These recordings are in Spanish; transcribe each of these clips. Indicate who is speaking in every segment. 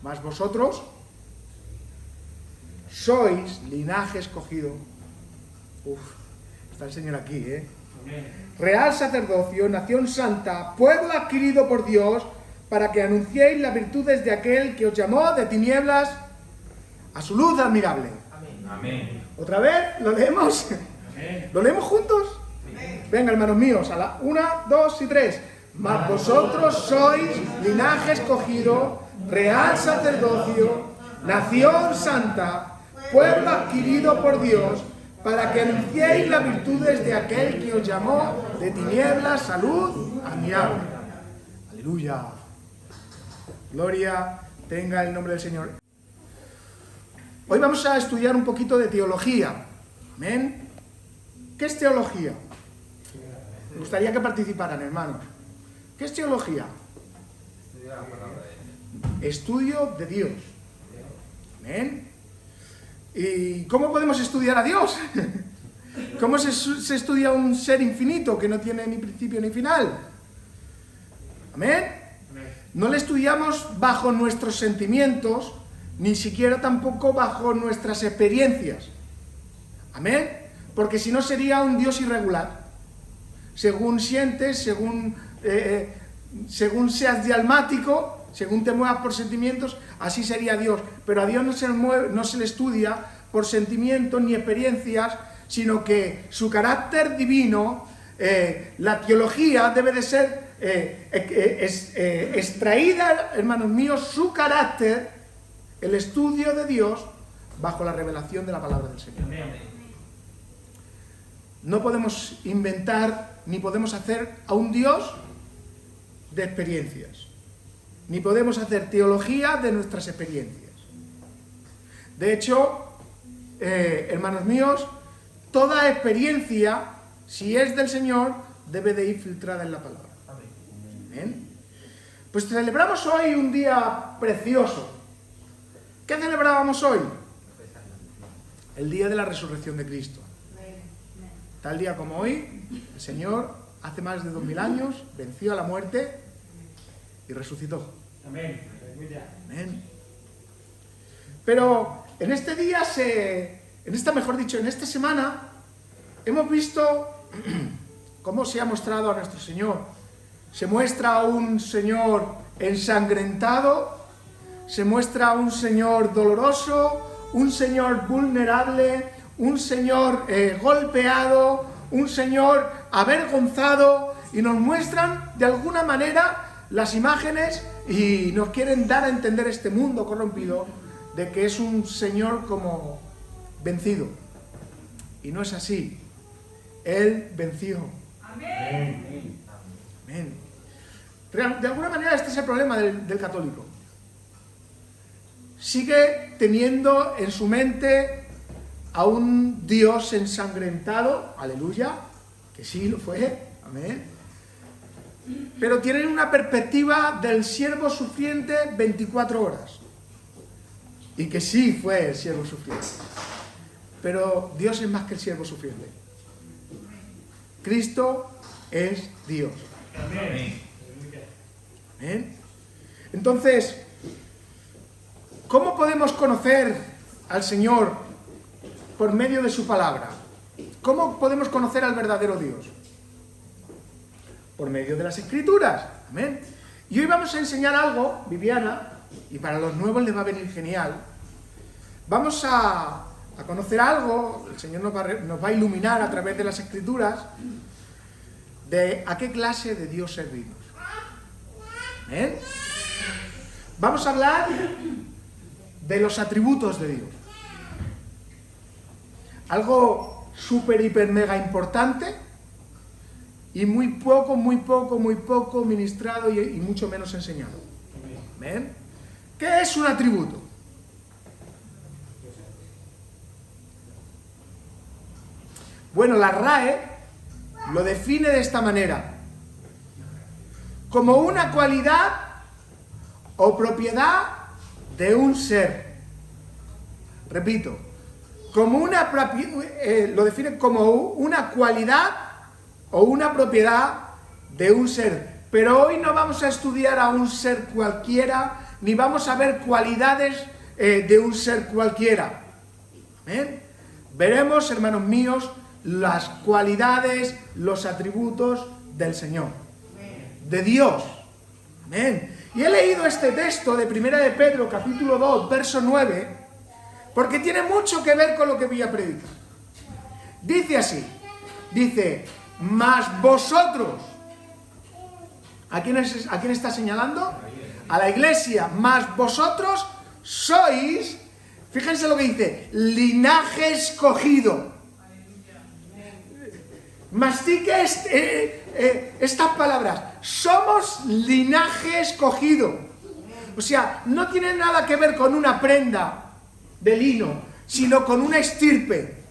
Speaker 1: Mas vosotros sois linaje escogido. Está el Señor aquí, Real sacerdocio, nación santa, pueblo adquirido por Dios, para que anunciéis las virtudes de aquel que os llamó de tinieblas a su luz admirable.
Speaker 2: Amén.
Speaker 1: ¿Otra vez? ¿Lo leemos? Amén. ¿Lo leemos juntos? Amén. Venga, hermanos míos, a la 1, 2 y 3. Mas vosotros sois linaje escogido, real sacerdocio, nación santa, pueblo adquirido por Dios, para que anunciéis las virtudes de aquel que os llamó de tinieblas a luz admirable. Aleluya. Gloria tenga el nombre del Señor. Hoy vamos a estudiar un poquito de teología. ¿Amén? ¿Qué es teología? Me gustaría que participaran, hermanos. ¿Qué es teología? Estudio de Dios. ¿Amén? ¿Y cómo podemos estudiar a Dios? ¿Cómo se estudia un ser infinito que no tiene ni principio ni final? ¿Amén? No le estudiamos bajo nuestros sentimientos, ni siquiera tampoco bajo nuestras experiencias. ¿Amén? Porque si no sería un Dios irregular. Según sientes, según seas dialmático, según te muevas por sentimientos, así sería Dios. Pero a Dios no se le estudia por sentimientos ni experiencias, sino que su carácter divino, la teología debe de ser extraída, hermanos míos, su carácter, el estudio de Dios, bajo la revelación de la palabra del Señor. No podemos inventar ni podemos hacer a un Dios de experiencias, ni podemos hacer teología de nuestras experiencias. De hecho, hermanos míos, toda experiencia, si es del Señor, debe de ir filtrada en la palabra. Amén. Pues celebramos hoy un día precioso. ¿Qué celebrábamos hoy? El día de la resurrección de Cristo. Tal día como hoy, el Señor, hace más de 2000 años, venció a la muerte y resucitó.
Speaker 2: Amén.
Speaker 1: Amén. Pero en este día, en esta semana, hemos visto cómo se ha mostrado a nuestro Señor. Se muestra a un Señor ensangrentado, se muestra a un Señor doloroso, un Señor vulnerable, un Señor golpeado, un Señor avergonzado, y nos muestran de alguna manera las imágenes y nos quieren dar a entender este mundo corrompido de que es un Señor como vencido. Y no es así. Él venció.
Speaker 2: Amén.
Speaker 1: Amén. De alguna manera este es el problema del católico. Sigue teniendo en su mente a un Dios ensangrentado, aleluya, que sí lo fue, amén. Pero tienen una perspectiva del siervo sufriente 24 horas. Y que sí fue el siervo sufriente. Pero Dios es más que el siervo sufriente. Cristo es Dios.
Speaker 2: Amén.
Speaker 1: ¿Amén? Entonces, ¿cómo podemos conocer al Señor por medio de su palabra? ¿Cómo podemos conocer al verdadero Dios? Por medio de las Escrituras. Amén. Y hoy vamos a enseñar algo, Viviana, y para los nuevos les va a venir genial. Vamos a conocer algo, el Señor nos va a iluminar a través de las Escrituras, de a qué clase de Dios servimos. ¿Amén? Vamos a hablar de los atributos de Dios. Algo súper, hiper, mega importante y muy poco ministrado y mucho menos enseñado. ¿Amén? ¿Qué es un atributo? Bueno, la RAE lo define de esta manera: como una cualidad o propiedad de un ser. Repito, lo define como una cualidad o una propiedad de un ser. Pero hoy no vamos a estudiar a un ser cualquiera, ni vamos a ver cualidades de un ser cualquiera. ¿Amén? Veremos, hermanos míos, las cualidades, los atributos del Señor, de Dios. Amén. Y he leído este texto de 1 de Pedro, capítulo 2, verso 9, porque tiene mucho que ver con lo que voy a predicar. Dice así, dice, mas vosotros, ¿a quién está señalando? A la iglesia, mas vosotros sois, fíjense lo que dice, linaje escogido. Mastique estas palabras, somos linaje escogido. O sea, no tiene nada que ver con una prenda de lino, sino con una estirpe.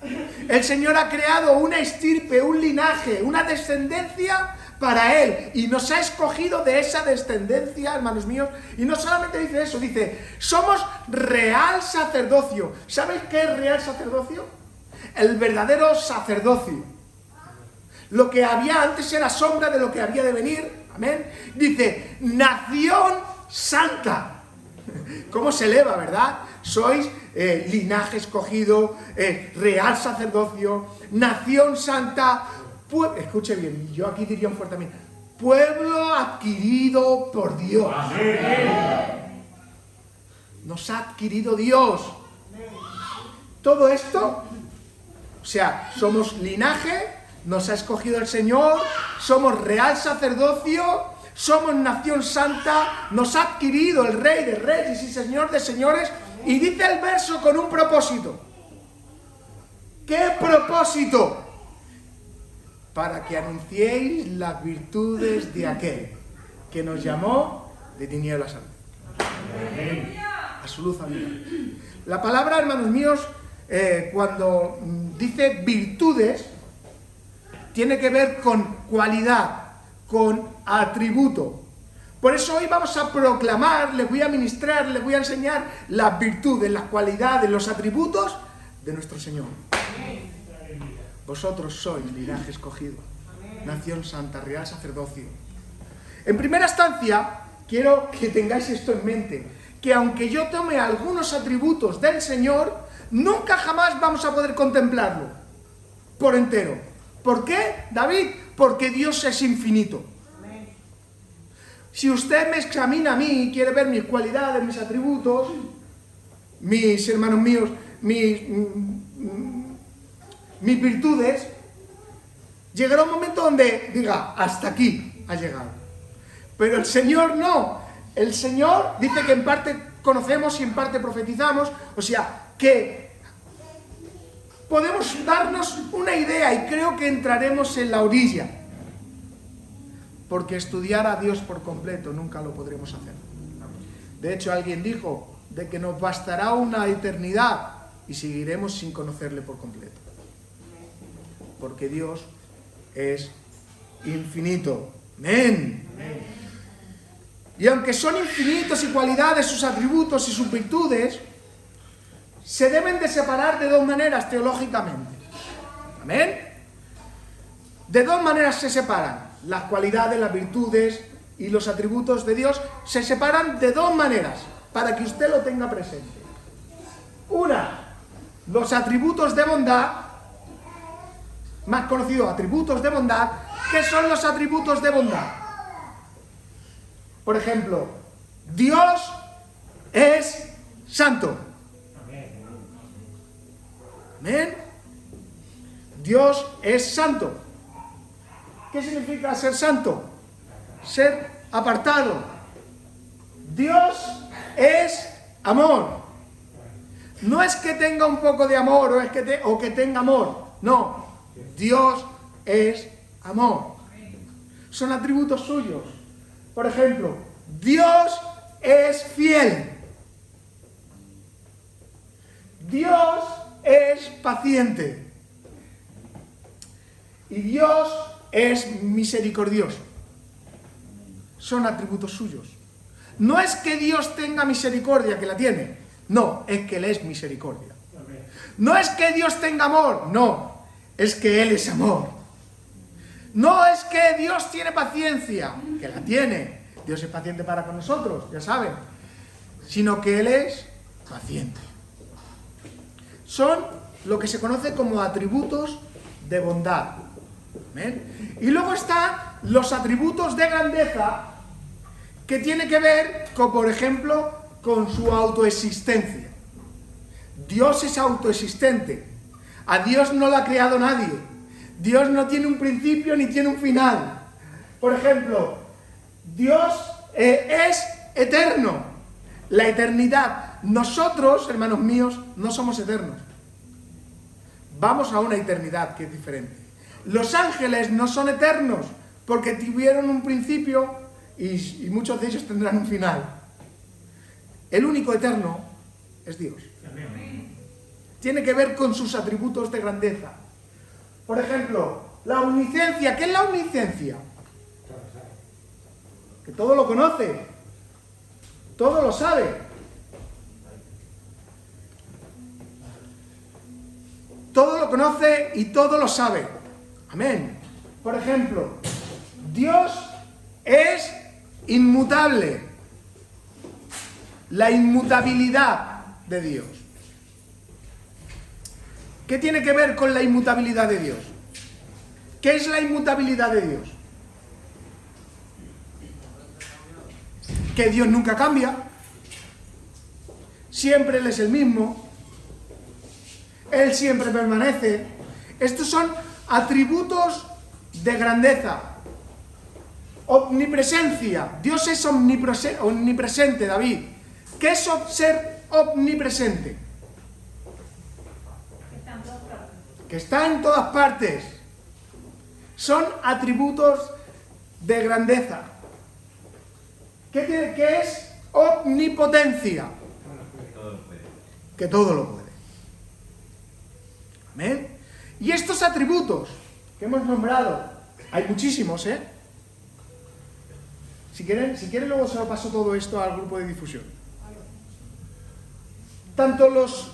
Speaker 1: El Señor ha creado una estirpe, un linaje, una descendencia para Él, y nos ha escogido de esa descendencia, hermanos míos. Y no solamente dice eso, dice, somos real sacerdocio. ¿Sabéis qué es real sacerdocio? El verdadero sacerdocio. Lo que había antes era sombra de lo que había de venir. Amén. Dice, nación santa. ¿Cómo se eleva, verdad? Sois linaje escogido, real sacerdocio, nación santa. Escuche bien, yo aquí diría un fuerte amén. Pueblo adquirido por Dios. Nos ha adquirido Dios. Todo esto, o sea, somos linaje, nos ha escogido el Señor, somos real sacerdocio, somos nación santa, nos ha adquirido el Rey de Reyes y Señor de Señores, y dice el verso con un propósito. ¿Qué propósito? Para que anunciéis las virtudes de aquel que nos llamó de tinieblas a luz, a su luz admirable. La palabra, hermanos míos, cuando dice virtudes, tiene que ver con cualidad, con atributo. Por eso hoy vamos a proclamar, les voy a ministrar, les voy a enseñar las virtudes, las cualidades, los atributos de nuestro Señor. Vosotros sois linaje escogido, nación santa, real sacerdocio. En primera instancia, quiero que tengáis esto en mente, que aunque yo tome algunos atributos del Señor, nunca jamás vamos a poder contemplarlo por entero. ¿Por qué, David? Porque Dios es infinito. Si usted me examina a mí y quiere ver mis cualidades, mis atributos, mis hermanos míos, mis virtudes, llegará un momento donde diga, hasta aquí ha llegado. Pero el Señor no. El Señor dice que en parte conocemos y en parte profetizamos, o sea, que podemos darnos una idea, y creo que entraremos en la orilla, porque estudiar a Dios por completo nunca lo podremos hacer. De hecho, alguien dijo de que nos bastará una eternidad y seguiremos sin conocerle por completo, porque Dios es infinito. Amén. Y aunque son infinitos y cualidades, sus atributos y sus virtudes, se deben de separar de dos maneras teológicamente. ¿Amén? De dos maneras se separan. Las cualidades, las virtudes y los atributos de Dios se separan de dos maneras, para que usted lo tenga presente. Una, los atributos de bondad, más conocidos atributos de bondad. ¿Qué son los atributos de bondad? Por ejemplo, Dios es santo. Amén. Dios es santo. ¿Qué significa ser santo? Ser apartado. Dios es amor. No es que tenga un poco de amor o que tenga amor. No. Dios es amor. Son atributos suyos. Por ejemplo, Dios es fiel. Dios es paciente. Y Dios es misericordioso. Son atributos suyos. No es que Dios tenga misericordia, que la tiene. No, es que Él es misericordia. No es que Dios tenga amor. No, es que Él es amor. No es que Dios tiene paciencia, que la tiene. Dios es paciente para con nosotros, ya saben. sino que Él es paciente. Son lo que se conoce como atributos de bondad. ¿Ven? Y luego están los atributos de grandeza, que tiene que ver con, por ejemplo, con su autoexistencia. Dios es autoexistente. A Dios no lo ha creado nadie. Dios no tiene un principio ni tiene un final. Por ejemplo, Dios es eterno. La eternidad. Nosotros, hermanos míos, no somos eternos. Vamos a una eternidad que es diferente. Los ángeles no son eternos porque tuvieron un principio y muchos de ellos tendrán un final. El único eterno es Dios. Tiene que ver con sus atributos de grandeza. Por ejemplo, la omnisciencia. ¿Qué es la omnisciencia? Que todo lo conoce, todo lo sabe. Todo lo conoce y todo lo sabe. Amén. Por ejemplo, Dios es inmutable. La inmutabilidad de Dios. ¿Qué tiene que ver con la inmutabilidad de Dios? ¿Qué es la inmutabilidad de Dios? Que Dios nunca cambia. Siempre Él es el mismo. Él siempre permanece. Estos son atributos de grandeza. Omnipresencia. Dios es omnipresente, David. ¿Qué es ser omnipresente? Que está en todas partes. Son atributos de grandeza. ¿Qué es omnipotencia? Que todo lo puede. Amén. Y estos atributos que hemos nombrado, hay muchísimos, ¿eh? Si quieren luego se lo paso todo esto al grupo de difusión. Tanto los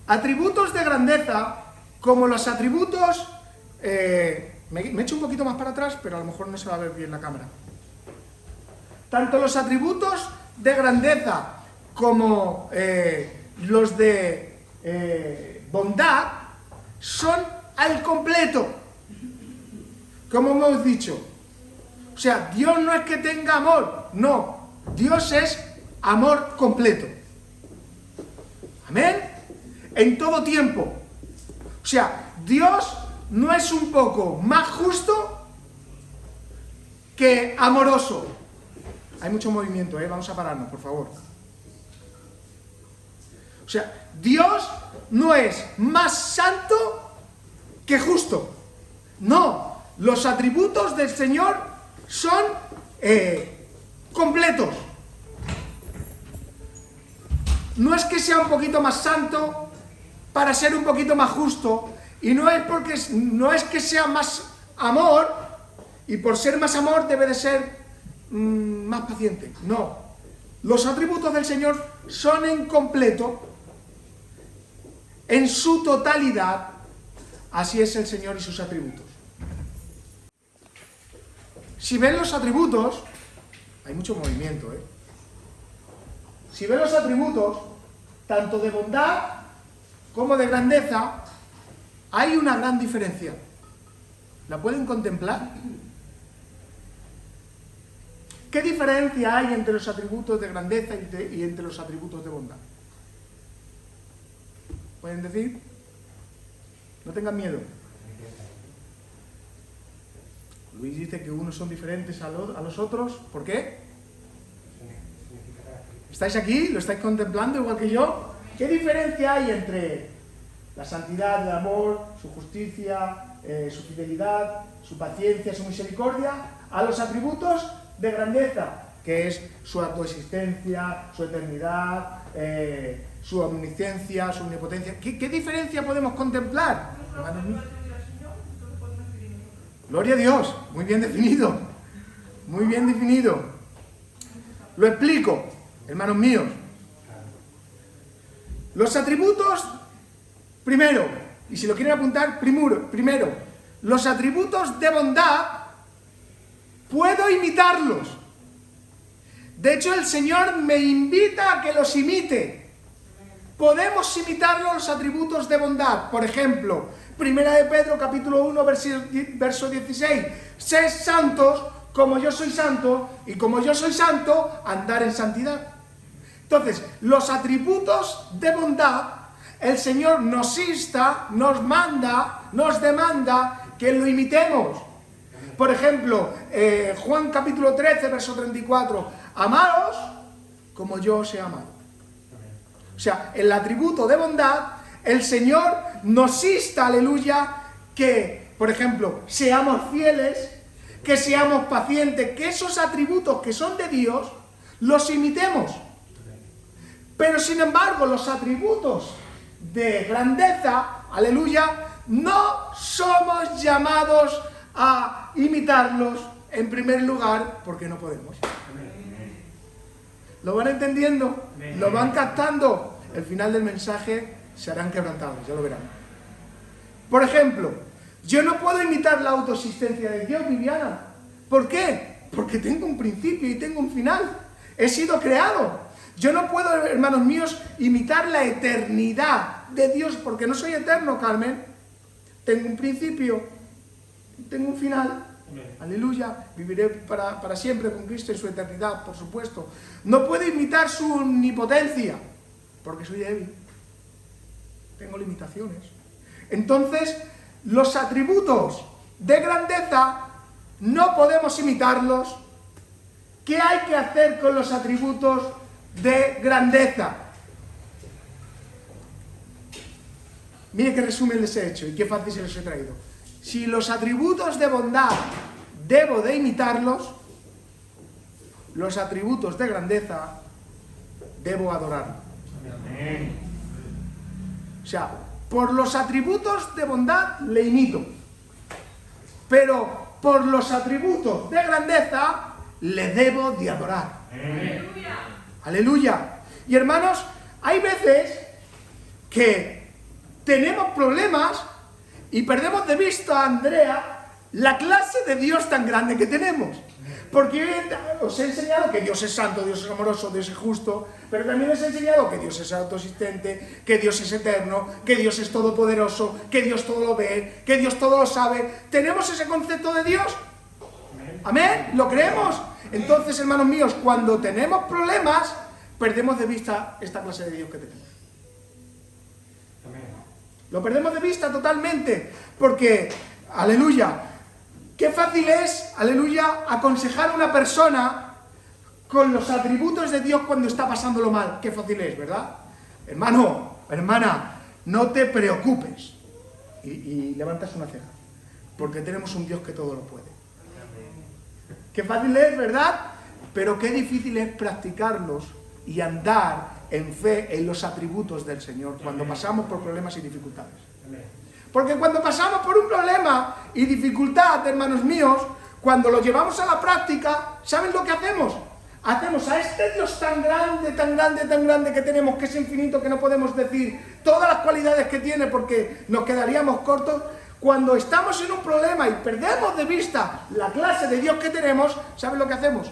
Speaker 1: atributos de grandeza como los atributos... me echo un poquito más para atrás, pero a lo mejor no se va a ver bien la cámara. Tanto los atributos de grandeza como los de bondad son al completo, como hemos dicho. O sea, Dios no es que tenga amor, no. Dios es amor completo. Amén. En todo tiempo. O sea, Dios no es un poco más justo que amoroso. Hay mucho movimiento, vamos a pararnos, por favor. O sea, Dios no es más santo que justo. No, los atributos del Señor son completos. No es que sea un poquito más santo para ser un poquito más justo, y no es que sea más amor, y por ser más amor debe de ser más paciente. No, los atributos del Señor son en completo, en su totalidad. Así es el Señor y sus atributos. Si ven los atributos, hay mucho movimiento, Si ven los atributos, tanto de bondad como de grandeza, hay una gran diferencia. ¿La pueden contemplar? ¿Qué diferencia hay entre los atributos de grandeza y entre los atributos de bondad? ¿Pueden decir? No tengan miedo. Luis dice que unos son diferentes a los otros. ¿Por qué? ¿Estáis aquí? ¿Lo estáis contemplando igual que yo? ¿Qué diferencia hay entre la santidad, el amor, su justicia, su fidelidad, su paciencia, su misericordia, a los atributos de grandeza, que es su autoexistencia, su eternidad, su omnisciencia, su omnipotencia? ¿Qué diferencia podemos contemplar? Gloria a Dios, muy bien definido, muy bien definido. Lo explico, hermanos míos. Los atributos, primero, y si lo quieren apuntar, primero, los atributos de bondad, puedo imitarlos. De hecho, el Señor me invita a que los imite. Podemos imitar los atributos de bondad. Por ejemplo, 1 de Pedro, capítulo 1, verso 16. Sed santos como yo soy santo, y como yo soy santo, andar en santidad. Entonces, los atributos de bondad, el Señor nos insta, nos manda, nos demanda que lo imitemos. Por ejemplo, Juan capítulo 13, verso 34. Amaos como yo os he amado. O sea, el atributo de bondad, el Señor nos insta, aleluya, que, por ejemplo, seamos fieles, que seamos pacientes, que esos atributos que son de Dios, los imitemos. Pero, sin embargo, los atributos de grandeza, aleluya, no somos llamados a imitarlos en primer lugar, porque no podemos. ¿Lo van entendiendo? ¿Lo van captando? El final del mensaje serán quebrantados, ya lo verán. Por ejemplo, yo no puedo imitar la autoexistencia de Dios, Viviana. ¿Por qué? Porque tengo un principio y tengo un final. He sido creado. Yo no puedo, hermanos míos, imitar la eternidad de Dios, porque no soy eterno, Carmen. Tengo un principio, tengo un final. Aleluya, viviré para siempre con Cristo en su eternidad, por supuesto. No puedo imitar su omnipotencia, porque soy débil. Tengo limitaciones. Entonces, los atributos de grandeza no podemos imitarlos. ¿Qué hay que hacer con los atributos de grandeza? Mire qué resumen les he hecho y qué fácil se los he traído. Si los atributos de bondad debo de imitarlos, los atributos de grandeza debo adorarlos. O sea, por los atributos de bondad le imito, pero por los atributos de grandeza le debo de adorar. Aleluya. Aleluya. Y hermanos, hay veces que tenemos problemas y perdemos de vista, Andrea, la clase de Dios tan grande que tenemos. Porque os he enseñado que Dios es santo, Dios es amoroso, Dios es justo, pero también os he enseñado que Dios es autoexistente, que Dios es eterno, que Dios es todopoderoso, que Dios todo lo ve, que Dios todo lo sabe. ¿Tenemos ese concepto de Dios? ¿Amén? ¿Lo creemos? Entonces, hermanos míos, cuando tenemos problemas, perdemos de vista esta clase de Dios que tenemos. Lo perdemos de vista totalmente, porque, aleluya, qué fácil es, aleluya, aconsejar a una persona con los atributos de Dios cuando está pasándolo mal. Qué fácil es, ¿verdad? Hermano, hermana, no te preocupes. Y levantas una ceja, porque tenemos un Dios que todo lo puede. Qué fácil es, ¿verdad? Pero qué difícil es practicarlos y andar en fe en los atributos del Señor cuando pasamos por problemas y dificultades. Porque cuando pasamos por un problema y dificultad, hermanos míos, cuando lo llevamos a la práctica, ¿saben lo que hacemos? Hacemos a este Dios tan grande, tan grande, tan grande que tenemos, que es infinito, que no podemos decir todas las cualidades que tiene porque nos quedaríamos cortos. Cuando estamos en un problema y perdemos de vista la clase de Dios que tenemos, ¿saben lo que hacemos?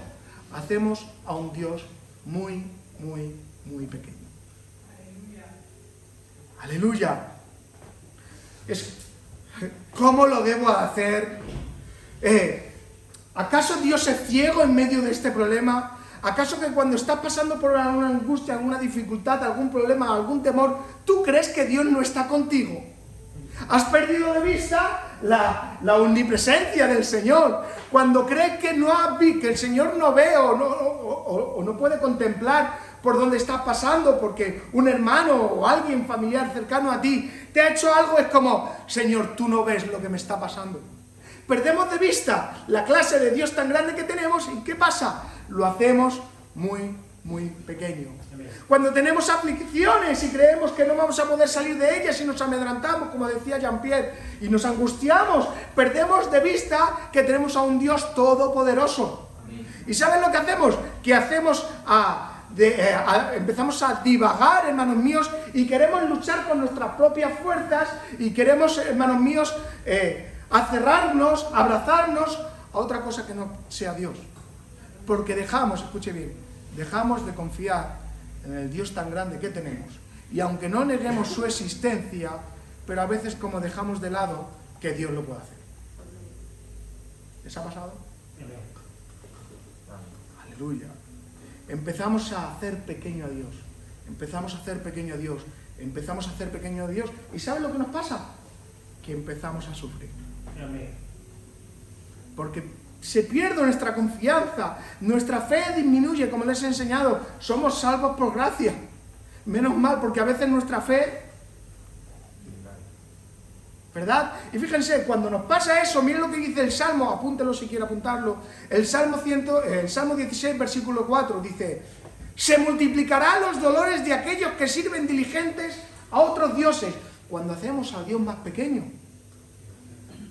Speaker 1: Hacemos a un Dios muy, muy, muy pequeño. Aleluya. ¿Cómo lo debo hacer? ¿Acaso Dios es ciego en medio de este problema? ¿Acaso que cuando estás pasando por alguna angustia, alguna dificultad, algún problema, algún temor, tú crees que Dios no está contigo? ¿Has perdido de vista la omnipresencia del Señor? Cuando crees que que el Señor no ve o no puede contemplar por dónde estás pasando, porque un hermano o alguien familiar cercano a ti te ha hecho algo, es como, Señor, tú no ves lo que me está pasando. Perdemos de vista la clase de Dios tan grande que tenemos, ¿y qué pasa? Lo hacemos muy, muy pequeño. Cuando tenemos aflicciones y creemos que no vamos a poder salir de ellas y nos amedrantamos, como decía Jean-Pierre, y nos angustiamos, perdemos de vista que tenemos a un Dios todopoderoso. ¿Y saben lo que hacemos? Que empezamos a divagar, hermanos míos, y queremos luchar con nuestras propias fuerzas y queremos, hermanos míos, aferrarnos, abrazarnos a otra cosa que no sea Dios. Porque dejamos, escuche bien, dejamos de confiar en el Dios tan grande que tenemos. Y aunque no neguemos su existencia, pero a veces como dejamos de lado que Dios lo puede hacer. ¿Les ha pasado? Aleluya. Empezamos a hacer pequeño a Dios. Empezamos a hacer pequeño a Dios. Empezamos a hacer pequeño a Dios. ¿Y saben lo que nos pasa? Que empezamos a sufrir. Porque se pierde nuestra confianza. Nuestra fe disminuye, como les he enseñado. Somos salvos por gracia. Menos mal, porque a veces nuestra fe... ¿verdad? Y fíjense, cuando nos pasa eso, miren lo que dice el Salmo, apúntelo si quiere apuntarlo. El Salmo 16, versículo 4, dice: se multiplicarán los dolores de aquellos que sirven diligentes a otros dioses. Cuando hacemos al Dios más pequeño,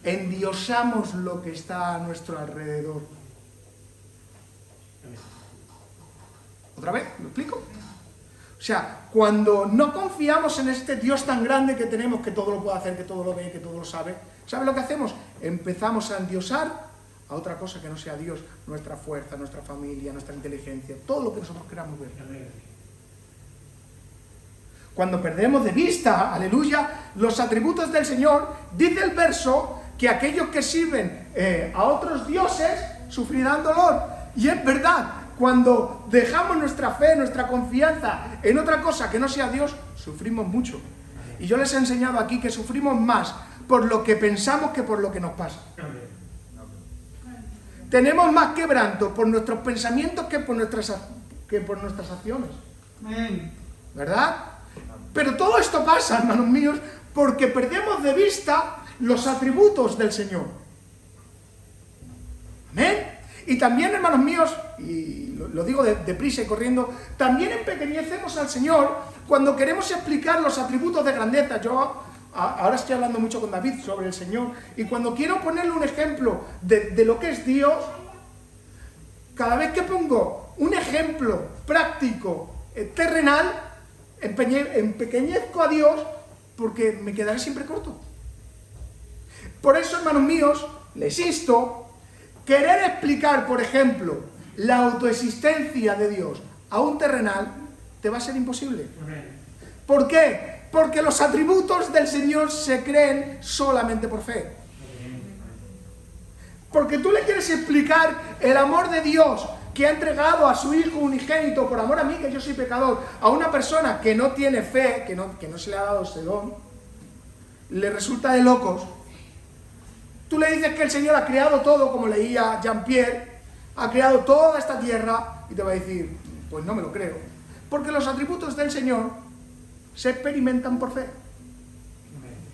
Speaker 1: endiosamos lo que está a nuestro alrededor. ¿Otra vez? ¿Lo explico? O sea, cuando no confiamos en este Dios tan grande que tenemos, que todo lo puede hacer, que todo lo ve, que todo lo sabe, ¿sabe lo que hacemos? Empezamos a endiosar a otra cosa que no sea Dios, nuestra fuerza, nuestra familia, nuestra inteligencia, todo lo que nosotros queramos ver. Cuando perdemos de vista, aleluya, los atributos del Señor, dice el verso que aquellos que sirven a otros dioses sufrirán dolor. Y es verdad. Cuando dejamos nuestra fe, nuestra confianza en otra cosa que no sea Dios, sufrimos mucho. Y yo les he enseñado aquí que sufrimos más por lo que pensamos que por lo que nos pasa. Tenemos más quebranto por nuestros pensamientos que por nuestras acciones. ¿Verdad? Pero todo esto pasa, hermanos míos, porque perdemos de vista los atributos del Señor. Amén. Y también, hermanos míos, y lo digo deprisa y corriendo, también empequeñecemos al Señor cuando queremos explicar los atributos de grandeza. Yo ahora estoy hablando mucho con David sobre el Señor, y cuando quiero ponerle un ejemplo de lo que es Dios, cada vez que pongo un ejemplo práctico, terrenal, empequeñezco a Dios porque me quedaré siempre corto. Por eso, hermanos míos, les insto. Querer explicar, por ejemplo, la autoexistencia de Dios a un terrenal te va a ser imposible. ¿Por qué? Porque los atributos del Señor se creen solamente por fe. Porque tú le quieres explicar el amor de Dios que ha entregado a su Hijo unigénito por amor a mí, que yo soy pecador, a una persona que no tiene fe, que no se le ha dado ese don, le resulta de locos. Tú le dices que el Señor ha creado todo, como leía Jean-Pierre, ha creado toda esta tierra, y te va a decir, pues no me lo creo. Porque los atributos del Señor se experimentan por fe.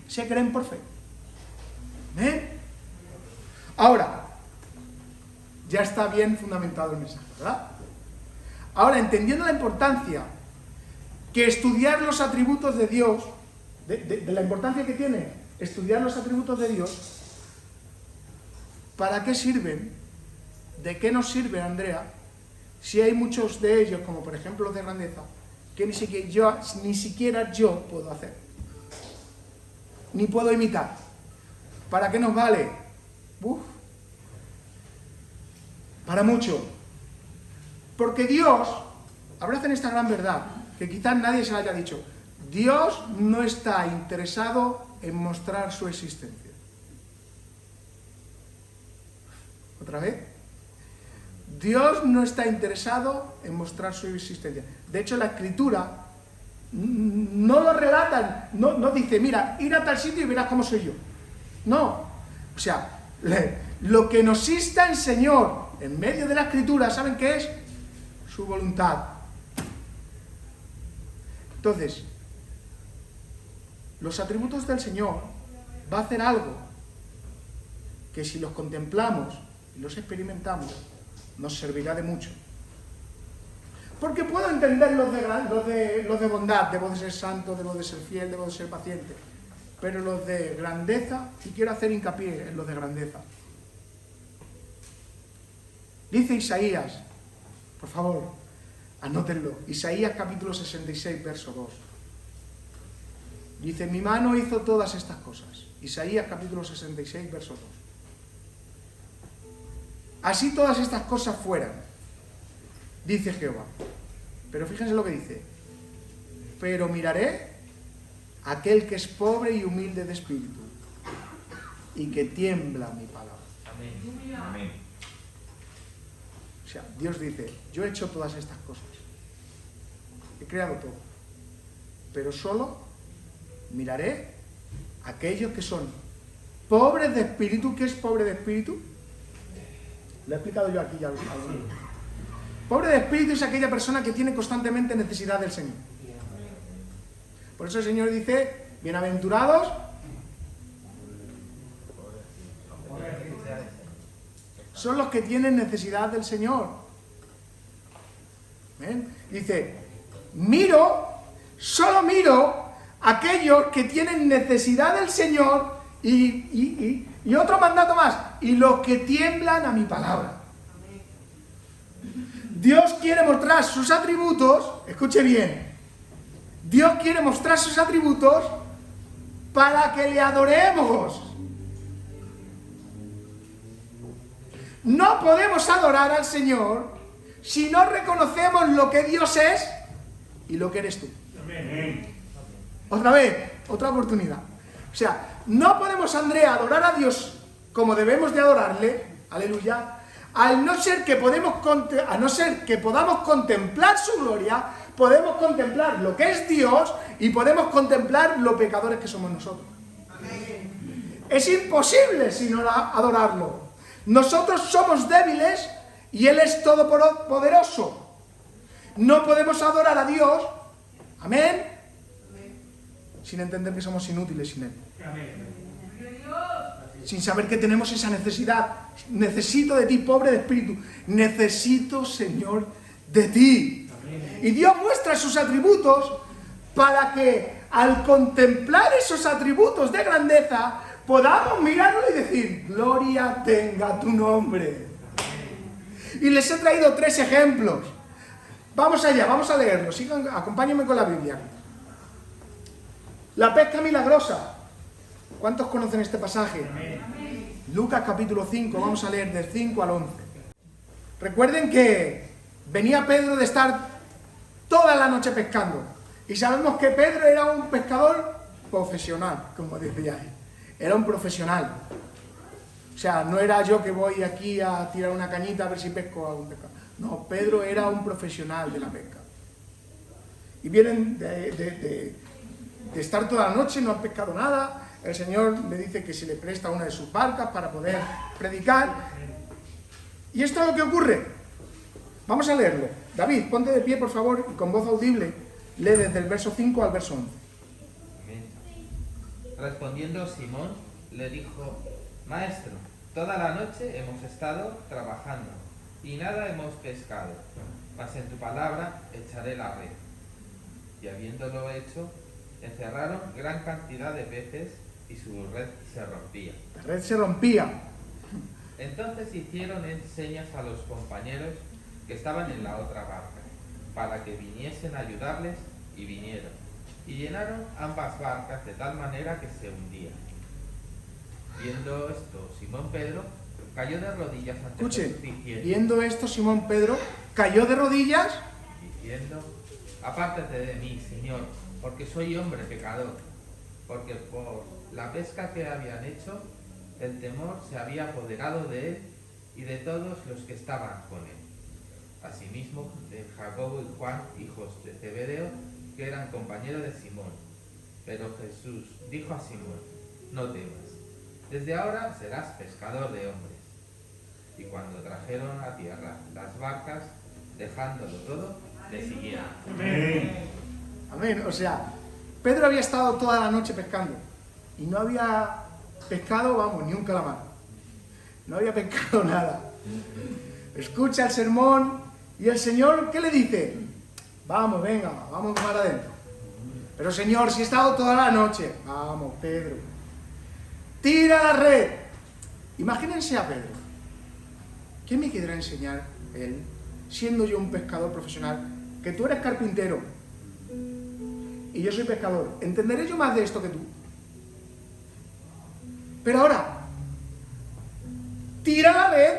Speaker 1: Se creen por fe. ¿Eh? Ahora, ya está bien fundamentado el mensaje, ¿verdad? Ahora, entendiendo la importancia que estudiar los atributos de Dios, de la importancia que tiene estudiar los atributos de Dios, ¿para qué sirven? ¿De qué nos sirve, Andrea? Si hay muchos de ellos, como por ejemplo los de grandeza, que ni siquiera yo puedo hacer. Ni puedo imitar. ¿Para qué nos vale? Para mucho. Porque Dios, abracen esta gran verdad, que quizás nadie se la haya dicho. Dios no está interesado en mostrar su existencia. ¿Otra vez? Dios no está interesado en mostrar su existencia. De hecho, la Escritura no lo relatan, no dice, mira, ir a tal sitio y verás cómo soy yo. No. O sea, lo que nos insta el Señor en medio de la Escritura, ¿saben qué es? Su voluntad. Entonces, los atributos del Señor va a hacer algo que si los contemplamos y los experimentamos, nos servirá de mucho. Porque puedo entender los de bondad, debo de ser santo, debo de ser fiel, debo de ser paciente. Pero los de grandeza, y quiero hacer hincapié en los de grandeza. Dice Isaías, por favor, anótenlo, Isaías capítulo 66, verso 2. Dice, mi mano hizo todas estas cosas. Isaías capítulo 66, verso 2. Así todas estas cosas fueran. dice Jehová. Pero fíjense lo que dice. Pero miraré a aquel que es pobre y humilde de espíritu y que tiembla mi palabra.
Speaker 2: Amén. Amén.
Speaker 1: O sea, Dios dice, yo he hecho todas estas cosas. He creado todo. Pero solo miraré a aquellos que son pobres de espíritu. ¿Qué es pobre de espíritu? Lo he explicado yo aquí ya. Pobre de espíritu es aquella persona que tiene constantemente necesidad del Señor. Por eso el Señor dice, bienaventurados son los que tienen necesidad del Señor. ¿Ven? Dice, solo miro a aquellos que tienen necesidad del Señor y otro mandato más, y los que tiemblan a mi palabra. Dios quiere mostrar sus atributos, escuche bien, Dios quiere mostrar sus atributos para que le adoremos. No podemos adorar al Señor si no reconocemos lo que Dios es y lo que eres tú.
Speaker 2: Amén.
Speaker 1: Otra vez, otra oportunidad. O sea, no podemos, Andrea, adorar a Dios como debemos de adorarle, aleluya, a no ser que podamos contemplar su gloria, podemos contemplar lo que es Dios y podemos contemplar los pecadores que somos nosotros. Amén. Es imposible sino adorarlo. Nosotros somos débiles y Él es todopoderoso. No podemos adorar a Dios, amén, sin entender que somos inútiles sin Él.
Speaker 2: Amén.
Speaker 1: Sin saber que tenemos esa necesidad. Necesito de ti, pobre de espíritu. Necesito, Señor, de ti. Amén. Y Dios muestra sus atributos para que al contemplar esos atributos de grandeza podamos mirarlo y decir, gloria tenga tu nombre. Y les he traído 3 ejemplos. Vamos allá, vamos a leerlos. Sigan, acompáñenme con la Biblia. La pesca milagrosa. ¿Cuántos conocen este pasaje? Amén. Lucas capítulo 5, vamos a leer del 5 al 11. Recuerden que venía Pedro de estar toda la noche pescando. Y sabemos que Pedro era un pescador profesional, como decía él. Era un profesional. O sea, no era yo que voy aquí a tirar una cañita a ver si pesco algún pescado. No, Pedro era un profesional de la pesca. Y vienen de estar toda la noche, no han pescado nada. El Señor le dice que se le presta una de sus barcas para poder predicar. Y esto es lo que ocurre. Vamos a leerlo. David, ponte de pie, por favor, y con voz audible, lee desde el verso 5 al verso 11.
Speaker 3: Amén. Respondiendo Simón, le dijo, Maestro, toda la noche hemos estado trabajando y nada hemos pescado, mas en tu palabra echaré la red. Y habiéndolo hecho, encerraron gran cantidad de peces y su red se rompía.
Speaker 1: La red se rompía.
Speaker 3: Entonces hicieron señas a los compañeros que estaban en la otra barca, para que viniesen a ayudarles, y vinieron. Y llenaron ambas barcas de tal manera que se hundían. Viendo esto, Simón Pedro cayó de rodillas ante
Speaker 1: Escuchen,
Speaker 3: Jesús diciendo,
Speaker 1: viendo esto, Simón Pedro cayó de rodillas
Speaker 3: diciendo, apártate de mí, Señor, porque soy hombre pecador, porque por la pesca que habían hecho, el temor se había apoderado de él y de todos los que estaban con él. Asimismo, de Jacobo y Juan, hijos de Zebedeo, que eran compañeros de Simón. Pero Jesús dijo a Simón, no temas, desde ahora serás pescador de hombres. Y cuando trajeron a tierra las barcas, dejándolo todo, le siguieron.
Speaker 2: Amén.
Speaker 1: Amén. O sea, Pedro había estado toda la noche pescando y no había pescado, vamos, ni un calamar. No había pescado nada. Escucha el sermón y el Señor, ¿qué le dice? Vamos, venga, vamos más adentro. Pero Señor, si he estado toda la noche. Vamos, Pedro. Tira la red. Imagínense a Pedro. ¿Qué me querrá enseñar él, siendo yo un pescador profesional, que tú eres carpintero y yo soy pescador? ¿Entenderé yo más de esto que tú? Pero ahora, tira la red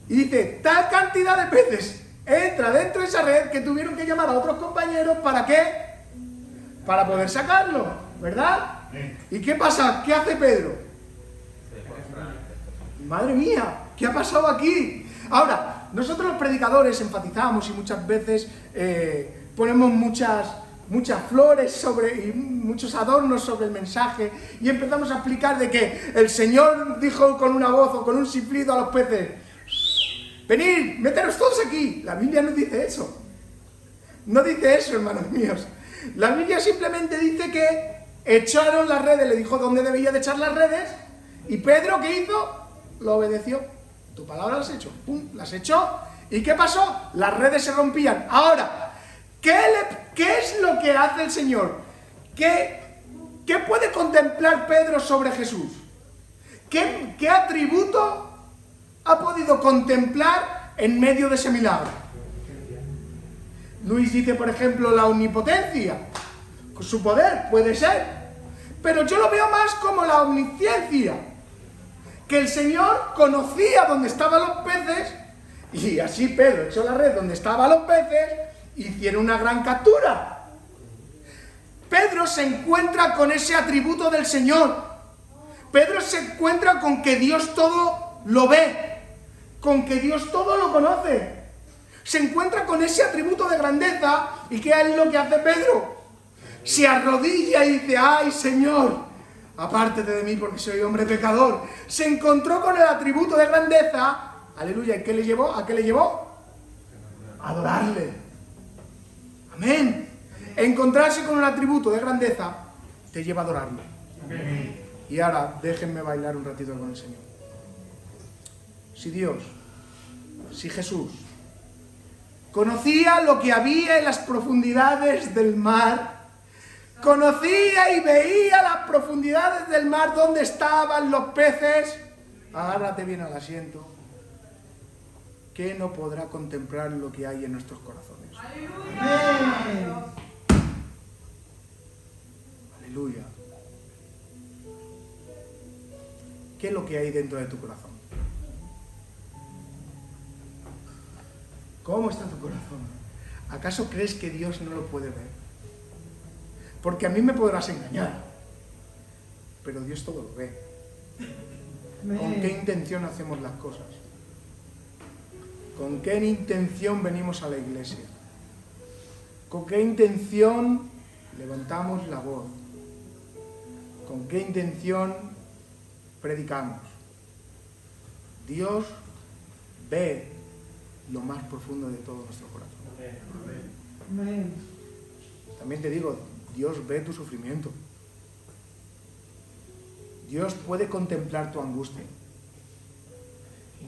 Speaker 1: y dice, tal cantidad de peces entra dentro de esa red que tuvieron que llamar a otros compañeros, ¿para qué? Para poder sacarlo, ¿verdad? ¿Y qué pasa? ¿Qué hace Pedro? Madre mía, ¿qué ha pasado aquí? Ahora, nosotros los predicadores enfatizamos y muchas veces ponemos muchas flores y muchos adornos sobre el mensaje y empezamos a explicar de que el Señor dijo con una voz o con un silbido a los peces: venid, meteros todos aquí. La Biblia no dice eso. No dice eso, hermanos míos. La Biblia simplemente dice que echaron las redes, le dijo dónde debía de echar las redes, y Pedro, ¿qué hizo? Lo obedeció. Tu palabra las echó. Pum, las echó. ¿Y qué pasó? Las redes se rompían. Ahora, ¿qué es lo que hace el Señor? ¿Qué puede contemplar Pedro sobre Jesús? ¿Qué atributo ha podido contemplar en medio de ese milagro? Luis dice, por ejemplo, la omnipotencia. Su poder, puede ser. Pero yo lo veo más como la omnisciencia. Que el Señor conocía dónde estaban los peces, y así Pedro echó la red donde estaban los peces, y hicieron una gran captura. Pedro se encuentra con ese atributo del Señor. Pedro se encuentra con que Dios todo lo ve, con que Dios todo lo conoce. Se encuentra con ese atributo de grandeza, y ¿qué es lo que hace Pedro? Se arrodilla y dice: ¡ay, Señor! Apártate de mí porque soy hombre pecador. Se encontró con el atributo de grandeza. Aleluya. ¿Y qué le llevó? ¿A qué le llevó? A adorarle. Amén. Encontrarse con un atributo de grandeza te lleva a adorarle. Amén. Y ahora déjenme bailar un ratito con el Señor. Si Dios, si Jesús conocía lo que había en las profundidades del mar, conocía y veía las profundidades del mar donde estaban los peces, agárrate bien al asiento, ¿qué no podrá contemplar lo que hay en nuestros corazones? ¡Aleluya! ¡Aleluya! ¿Qué es lo que hay dentro de tu corazón? ¿Cómo está tu corazón? ¿Acaso crees que Dios no lo puede ver? Porque a mí me podrás engañar, pero Dios todo lo ve. ¿Con qué intención hacemos las cosas? ¿Con qué intención venimos a la iglesia? ¿Con qué intención levantamos la voz? ¿Con qué intención predicamos? Dios ve lo más profundo de todo nuestro corazón. Amén. También te digo, Dios ve tu sufrimiento. Dios puede contemplar tu angustia.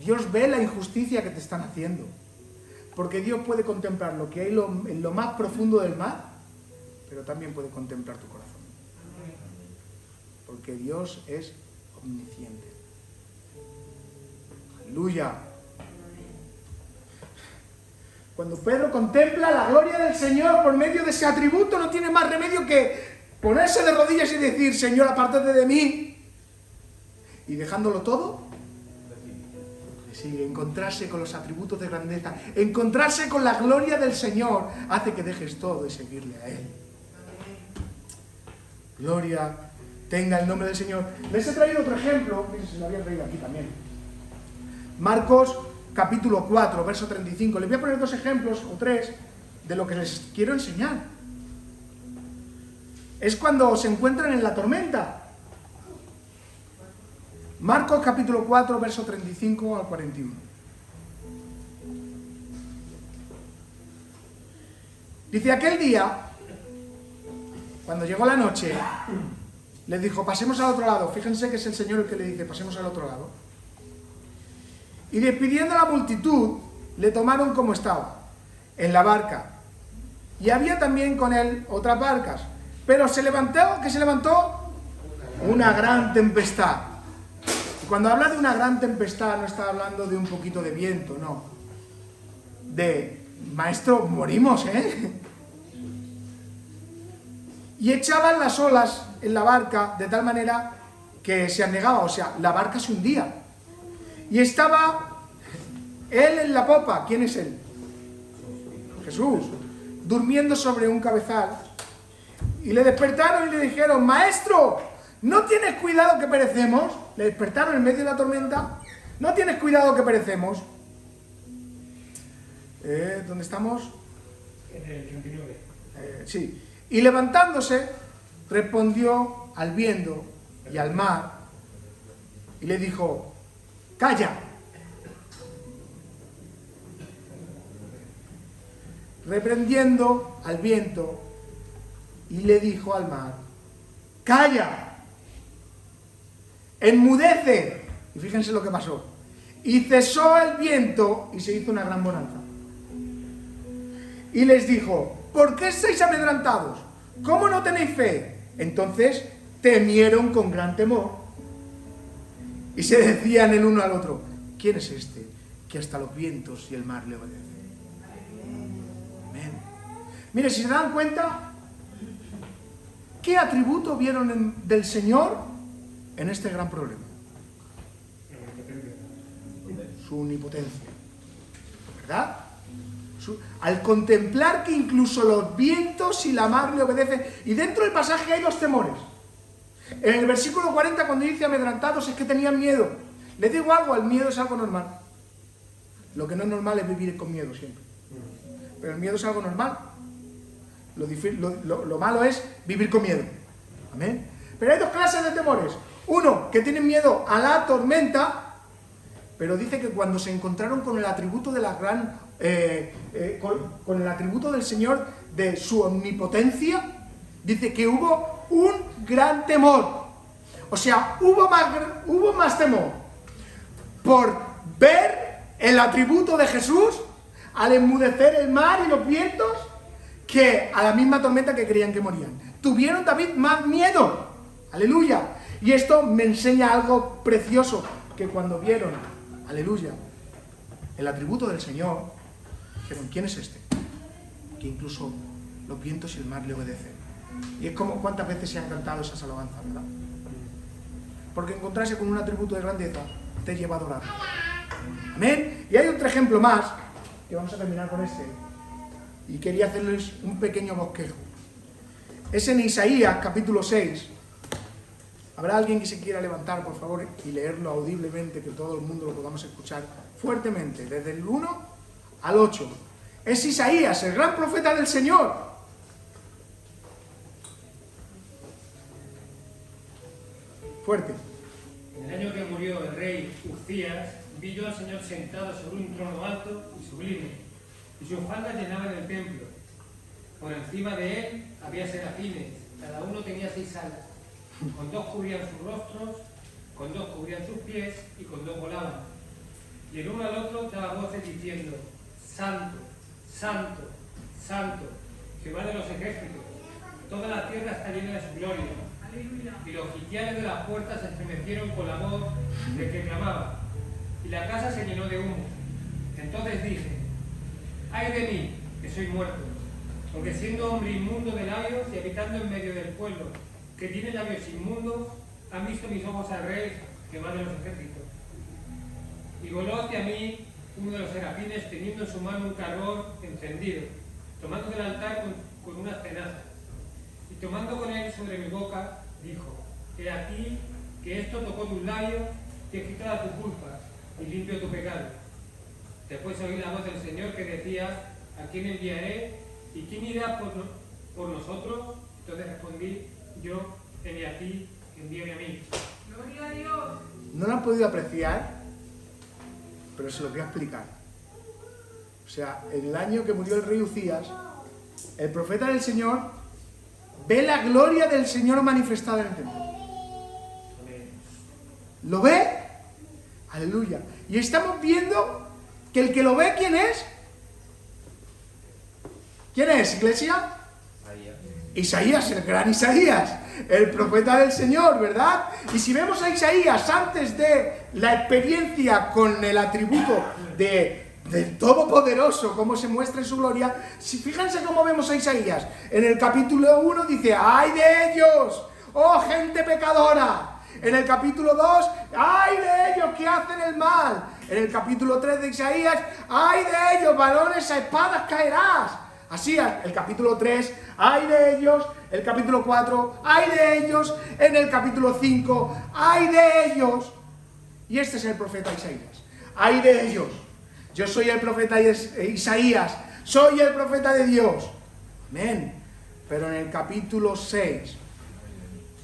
Speaker 1: Dios ve la injusticia que te están haciendo. Porque Dios puede contemplar lo que hay en lo más profundo del mar, pero también puede contemplar tu corazón. Porque Dios es omnisciente. Aleluya. Cuando Pedro contempla la gloria del Señor por medio de ese atributo, no tiene más remedio que ponerse de rodillas y decir: Señor, apártate de mí. Y dejándolo todo, le sigue. Encontrarse con los atributos de grandeza, encontrarse con la gloria del Señor, hace que dejes todo y seguirle a Él. Gloria tenga el nombre del Señor. Les he traído otro ejemplo, se lo había traído aquí también. Marcos capítulo 4, verso 35. Les voy a poner 2 ejemplos o 3 de lo que les quiero enseñar. Es cuando se encuentran en la tormenta. Marcos capítulo 4, verso 35 al 41. Dice: aquel día, cuando llegó la noche, les dijo: pasemos al otro lado. Fíjense que es el Señor el que le dice: pasemos al otro lado. Y despidiendo a la multitud, le tomaron como estaba, en la barca. Y había también con él otras barcas. Pero se levantó una gran tempestad. Y cuando habla de una gran tempestad, no está hablando de un poquito de viento, no. Maestro, morimos, ¿eh? Y echaban las olas en la barca de tal manera que se anegaba, o sea, la barca se hundía. Y estaba él en la popa. ¿Quién es él? Jesús, durmiendo sobre un cabezal. Y le despertaron y le dijeron, Maestro, ¿no tienes cuidado que perecemos? Le despertaron en medio de la tormenta. ¿No tienes cuidado que perecemos? ¿Dónde estamos?
Speaker 4: En el 39.
Speaker 1: Sí. Y levantándose, respondió al viento y al mar y le dijo, calla. Reprendiendo al viento y le dijo al mar, calla, enmudece. Y fíjense lo que pasó. Y cesó el viento y se hizo una gran bonanza. Y les dijo, ¿por qué estáis amedrentados? ¿Cómo no tenéis fe? Entonces temieron con gran temor y se decían el uno al otro, ¿quién es este que hasta los vientos y el mar le obedecen? Amén. Mire, si se dan cuenta, ¿qué atributo vieron del Señor en este gran problema? Su omnipotencia, ¿verdad? Al contemplar que incluso los vientos y la mar le obedecen. Y dentro del pasaje hay dos temores. En el versículo 40, cuando dice amedrentados, es que tenían miedo. Les digo algo, el miedo es algo normal. Lo que no es normal es vivir con miedo siempre. Pero el miedo es algo normal. Lo malo es vivir con miedo. Amén. Pero hay dos clases de temores. Uno, que tienen miedo a la tormenta, pero dice que cuando se encontraron con el atributo de la gran... con el atributo del Señor, de su omnipotencia, dice que hubo un gran temor. O sea, hubo más temor por ver el atributo de Jesús al enmudecer el mar y los vientos que a la misma tormenta que creían que morían. Tuvieron David más miedo. Aleluya. Y esto me enseña algo precioso, que cuando vieron, aleluya, el atributo del Señor, dijeron, ¿quién es este? Que incluso los vientos y el mar le obedecen. Y es como cuántas veces se han cantado esas alabanzas, ¿verdad? Porque encontrarse con un atributo de grandeza te lleva a adorar. Amén. Y hay otro ejemplo más, que vamos a terminar con este. Y quería hacerles un pequeño bosquejo. Es en Isaías, capítulo 6. ¿Habrá alguien que se quiera levantar, por favor, y leerlo audiblemente, que todo el mundo lo podamos escuchar fuertemente, desde el 1 al 8? Es Isaías, el gran profeta del Señor. Fuerte.
Speaker 4: En el año que murió el rey Uzías, vi yo al Señor sentado sobre un trono alto y sublime, y sus faldas llenaban el templo. Por encima de él había serafines, cada uno tenía 6 alas. Con 2 cubrían sus rostros, con 2 cubrían sus pies y con 2 volaban. Y el uno al otro daba voces diciendo, Santo, Santo, Santo, Jehová de los ejércitos, toda la tierra está llena de su gloria. Y los gitianos de las puertas se estremecieron con la voz de que clamaba, y la casa se llenó de humo. Entonces dije, ay de mí, que soy muerto, porque siendo hombre inmundo de labios y habitando en medio del pueblo, que tiene labios inmundos, han visto mis ojos al rey, Jehová de los ejércitos. Y voló hacia mí uno de los serafines teniendo en su mano un carbón encendido, tomando del altar con unas tenazas. Y tomando con él sobre mi boca, dijo, he aquí que esto tocó tus labios y he quitado tu culpa y limpio tu pecado. Después oí la voz del Señor que decía, ¿a quién enviaré? ¿Y quién irá por nosotros? Entonces respondí, yo, heme aquí, envíame a mí.
Speaker 5: Gloria a Dios.
Speaker 1: No lo han podido apreciar, pero se lo voy a explicar. O sea, en el año que murió el rey Uzías, el profeta del Señor ve la gloria del Señor manifestada en el templo. ¿Lo ve? Aleluya. Y estamos viendo que el que lo ve, ¿quién es? ¿Quién es, iglesia? Isaías, el gran Isaías, el profeta del Señor, ¿verdad? Y si vemos a Isaías antes de la experiencia con el atributo del Todopoderoso, cómo se muestra en su gloria, fíjense cómo vemos a Isaías. En el capítulo 1 dice, ¡ay de ellos! ¡Oh, gente pecadora! En el capítulo 2, ¡ay de ellos que hacen el mal! En el capítulo 3 de Isaías, ¡ay de ellos, varones a espadas caerás! Así, el capítulo 3, ¡ay de ellos! El capítulo 4, ¡ay de ellos! En el capítulo 5, ¡ay de ellos! Y este es el profeta Isaías. ¡Ay de ellos! Yo soy el profeta Isaías, soy el profeta de Dios. Amén. Pero en el capítulo 6,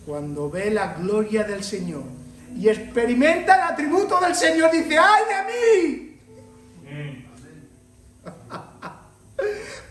Speaker 1: cuando ve la gloria del Señor y experimenta el atributo del Señor, dice, ¡ay de mí!
Speaker 2: Amén.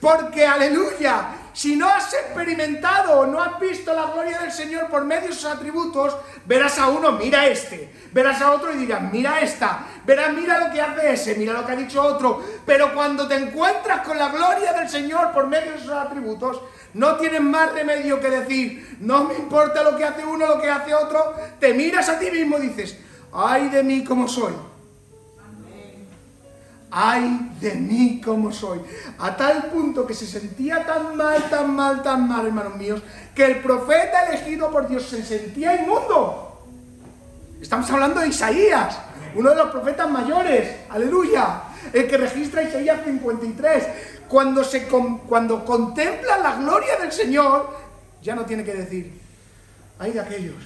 Speaker 1: Porque, aleluya, si no has experimentado o no has visto la gloria del Señor por medio de sus atributos, verás a uno, mira este, verás a otro y dirás, mira esta, verás, mira lo que hace ese, mira lo que ha dicho otro. Pero cuando te encuentras con la gloria del Señor por medio de sus atributos, no tienes más remedio que decir, no me importa lo que hace uno, lo que hace otro, te miras a ti mismo y dices, ¡ay de mí como soy! ¡Ay de mí como soy! A tal punto que se sentía tan mal, hermanos míos, que el profeta elegido por Dios se sentía inmundo. Estamos hablando de Isaías, uno de los profetas mayores, aleluya, el que registra Isaías 53. Cuando contempla la gloria del Señor, ya no tiene que decir, ¡ay de aquellos!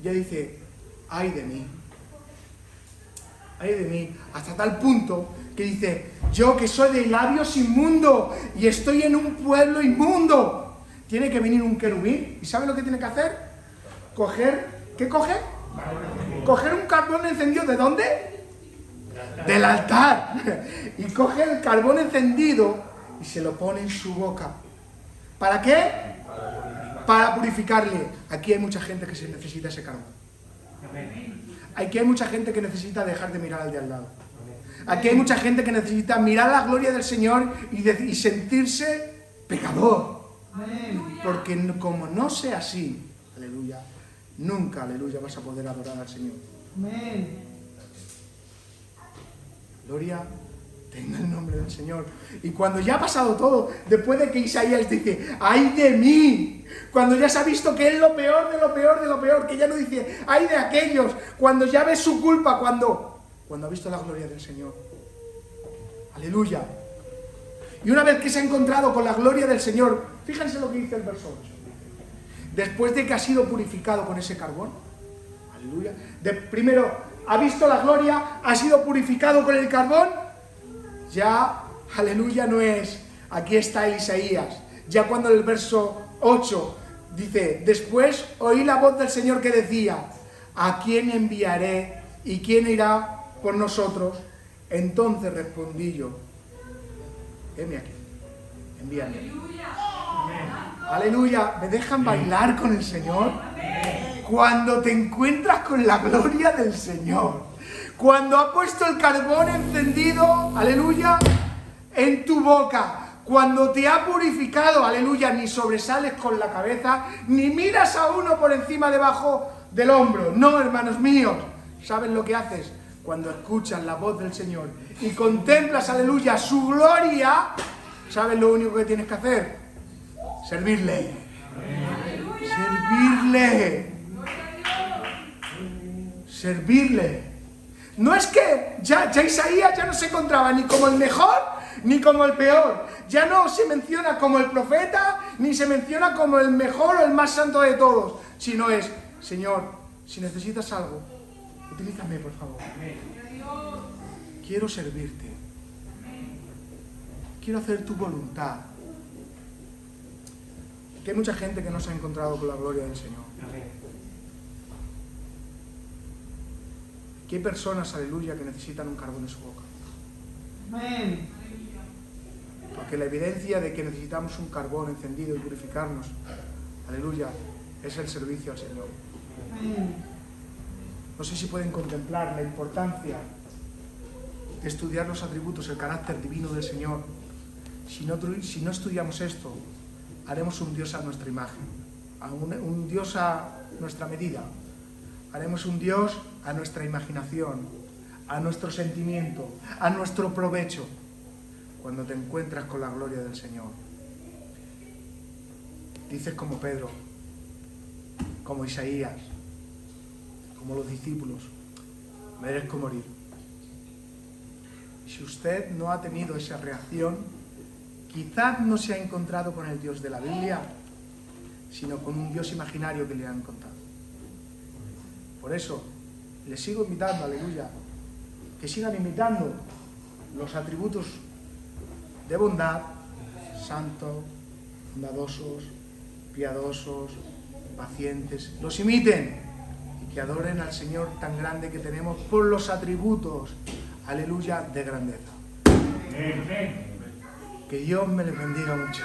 Speaker 1: Ya dice, ¡ay de mí! ¡Ay de mí! Hasta tal punto que dice, yo que soy de labios inmundos y estoy en un pueblo inmundo. Tiene que venir un querubín. ¿Y sabe lo que tiene que hacer? ¿Qué coge? Coger un carbón encendido. ¿De dónde? Del altar. Y coge el carbón encendido y se lo pone en su boca. ¿Para qué? Para purificarle. Aquí hay mucha gente que se necesita ese carbón. Aquí hay mucha gente que necesita dejar de mirar al de al lado. Aquí hay mucha gente que necesita mirar la gloria del Señor y sentirse pecador. Porque como no sea así, aleluya, nunca, aleluya, vas a poder adorar al Señor. Gloria tenga el nombre del Señor. Y cuando ya ha pasado todo, después de que Isaías dice, ¡ay de mí! Cuando ya se ha visto que es lo peor de lo peor de lo peor, que ya no dice, ¡ay de aquellos! Cuando ya ve su culpa, cuando ha visto la gloria del Señor. ¡Aleluya! Y una vez que se ha encontrado con la gloria del Señor, fíjense lo que dice el verso 8. Después de que ha sido purificado con ese carbón, aleluya, primero ha visto la gloria, ha sido purificado con el carbón, ya, aleluya, no es, aquí está el Isaías. Ya cuando el verso 8 dice, después oí la voz del Señor que decía, ¿a quién enviaré y quién irá por nosotros? Entonces respondí yo, heme aquí, envíame. Aleluya, ¿me dejan bailar con el Señor? Cuando te encuentras con la gloria del Señor, cuando ha puesto el carbón encendido, aleluya, en tu boca, cuando te ha purificado, aleluya, ni sobresales con la cabeza, ni miras a uno por encima debajo del hombro. No, hermanos míos, ¿sabes lo que haces? Cuando escuchas la voz del Señor y contemplas, aleluya, su gloria, ¿sabes lo único que tienes que hacer? Servirle. Servirle. Servirle. No es que ya Isaías ya no se encontraba ni como el mejor ni como el peor. Ya no se menciona como el profeta ni se menciona como el mejor o el más santo de todos, sino es, Señor, si necesitas algo, utilízame, por favor. Quiero servirte. Quiero hacer tu voluntad. Que hay mucha gente que no se ha encontrado con la gloria del Señor. Que hay personas, aleluya, que necesitan un carbón en su boca.
Speaker 5: Amén.
Speaker 1: Porque la evidencia de que necesitamos un carbón encendido y purificarnos, aleluya, es el servicio al Señor.
Speaker 5: Amén.
Speaker 1: No sé si pueden contemplar la importancia de estudiar los atributos, el carácter divino del Señor. Si no estudiamos esto, haremos un Dios a nuestra imagen, un Dios a nuestra medida. Haremos un Dios a nuestra imaginación, a nuestro sentimiento, a nuestro provecho, cuando te encuentras con la gloria del Señor. Dices como Pedro, como Isaías, como los discípulos, merezco morir. Si usted no ha tenido esa reacción, quizás no se ha encontrado con el Dios de la Biblia, sino con un Dios imaginario que le han contado. Por eso, les sigo invitando, aleluya, que sigan imitando los atributos de bondad, santos, bondadosos, piadosos, pacientes, los imiten y que adoren al Señor tan grande que tenemos por los atributos, aleluya, de grandeza.
Speaker 2: Amén.
Speaker 1: Que Dios me les bendiga mucho.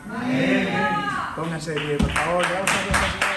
Speaker 2: Amén.
Speaker 1: Pónganse de pie, por favor. Vamos a Dios, Señor.